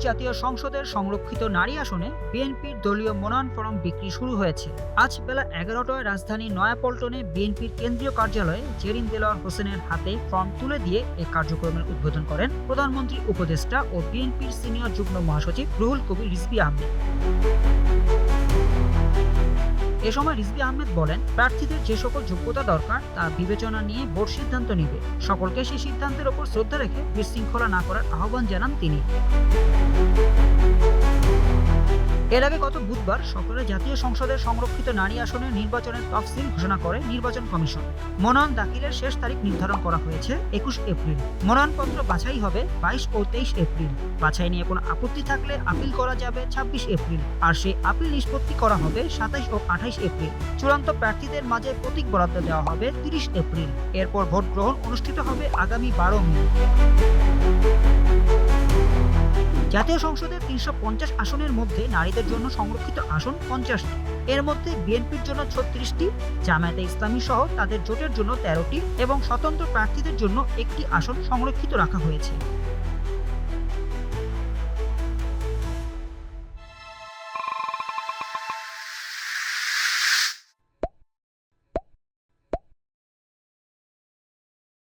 জাতীয় সংসদের সংরক্ষিত নারী আসনে বিএনপির দলীয় মনোনয়ন ফরম বিক্রি শুরু হয়েছে। আজ বেলা 11টায় রাজধানীর নয়াপল্টনে বিএনপির কেন্দ্রীয় কার্যালয়ে জেরিন দেলোয়ার হোসেনের হাতে ফর্ম তুলে দিয়ে এই কার্যক্রমের উদ্বোধন করেন প্রধানমন্ত্রী উপদেষ্টা ও বিএনপির সিনিয়র যুগ্ম মহাসচিব রুহুল কবির রিজভী আহমেদ। এ সময় রিজভী আহমেদ বলেন, প্রার্থীদের যে সকল যোগ্যতা দরকার তা বিবেচনা নিয়ে বোর্ড সিদ্ধান্ত নেবে। সকলকে সেই সিদ্ধান্তের ওপর শ্রদ্ধা রেখে বিশৃঙ্খলা না করার আহ্বান জানান তিনি। এর আগে গত বুধবার সকালে জাতীয় সংসদের সংরক্ষিত নারী আসনের নির্বাচনের তফসিল ঘোষণা করে নির্বাচন কমিশন। মনোনয়ন দাখিলের শেষ তারিখ নির্ধারণ করা হয়েছে 21 এপ্রিল। মনোনয়নপত্র বাছাই হবে 22 ও 23 এপ্রিল। বাছাই নিয়ে কোনো আপত্তি থাকলে আপিল করা যাবে 26 এপ্রিল, আর সেই আপিল নিষ্পত্তি করা হবে 27 ও 28 এপ্রিল। চূড়ান্ত প্রার্থীদের মাঝে প্রতীক বরাদ্দ দেওয়া হবে 30 এপ্রিল। এরপর ভোট গ্রহণ অনুষ্ঠিত হবে আগামী 12 মে। জাতীয় সংসদের 350 আসনের মধ্যে নারীদের জন্য সংরক্ষিত আসন 50টি। এর মধ্যে বিএনপির জন্য 36টি, জামায়াতে ইসলামী সহ তাদের জোটের জন্য 13টি এবং স্বতন্ত্র প্রার্থীদের জন্য একটি আসন সংরক্ষিত রাখা হয়েছে।